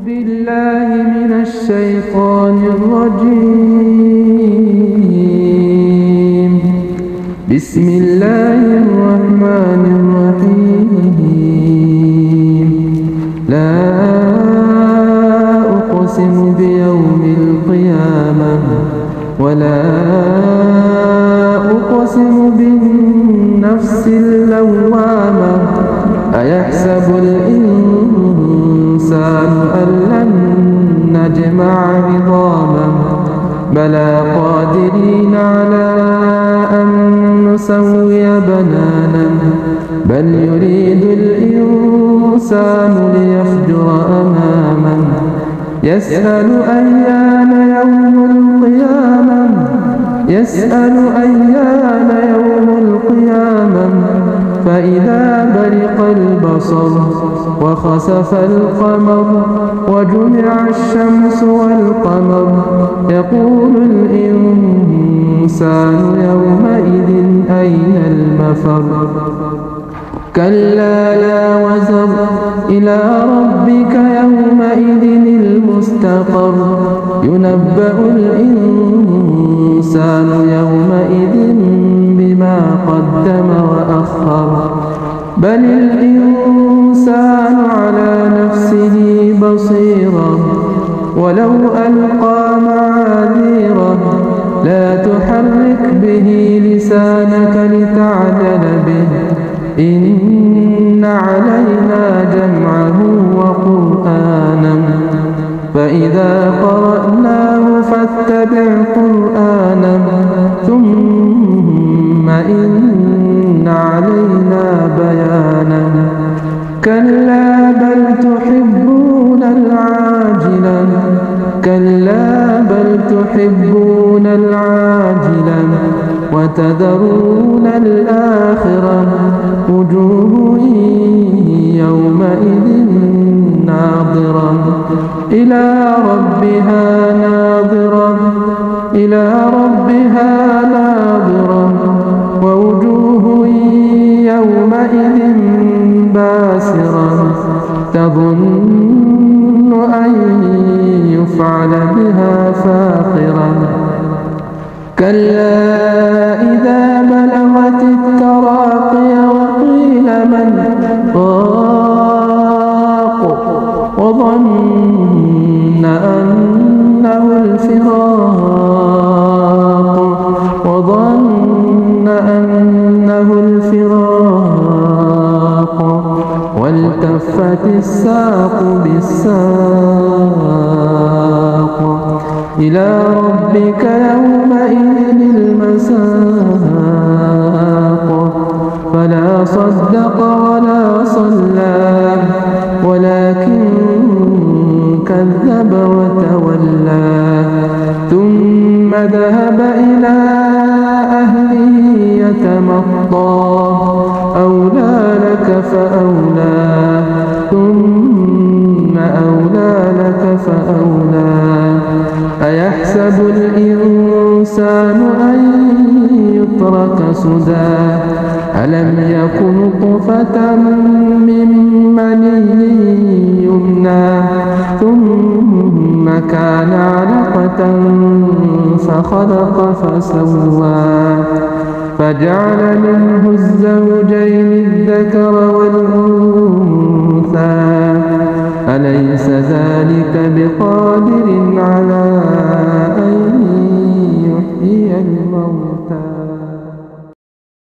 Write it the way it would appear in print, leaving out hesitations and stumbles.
بالله من الشيطان الرجيم. بسم الله الرحمن الرحيم. لا أقسم بيوم القيامة ولا أقسم بالنفس اللوامة. أيحسب الإنسان أن لن نجمع عظامه بلى قادرين على أن نسوي بنانه بل يريد الإنسان ليفجر أمامه يسأل أيان يوم القيامة فإذا برق البصر وخسف القمر وجمع الشمس والقمر يقول الإنسان يومئذ أين المفر. كلا لا وزر إلى ربك يومئذ المستقر. ينبأ الإنسان يومئذ بما قدم وأخر بل الإنسان على نفسه بصيرة ولو ألقى معاذيره. لا تحرك به لسانك لتعجل به إن علينا جمعه وقرآنه فإذا قرأناه فاتبع قرآنه ثم إن علينا بيانه. كلا بل تحبون العاجلة وتذرون الآخرة. وجوه يومئذ ناظرة إلى ربها ناظرة ووجوه يومئذ باسرة تظن أن يفعل بها فاقرة. كلا إذا بلغت التراقي وقيل من راق وظن أنه الفراق والتفت الساق بالساق. إلى ربك يومئذ المساق. فلا صدق ولا صلى ولكن كذب وتولى ثم ذهب إلى أهله يتمطى. أولى لك فأولى ثم أولى لك فأولى. أيحسب الإنسان أن يترك سدى ألم يكن نطفة من مني يمنى ثم كان علقة فخلق فسوى فجعل منه الزوجين الذكر والأنثى. أليس ذلك بقادر على أن يحيي الموتى؟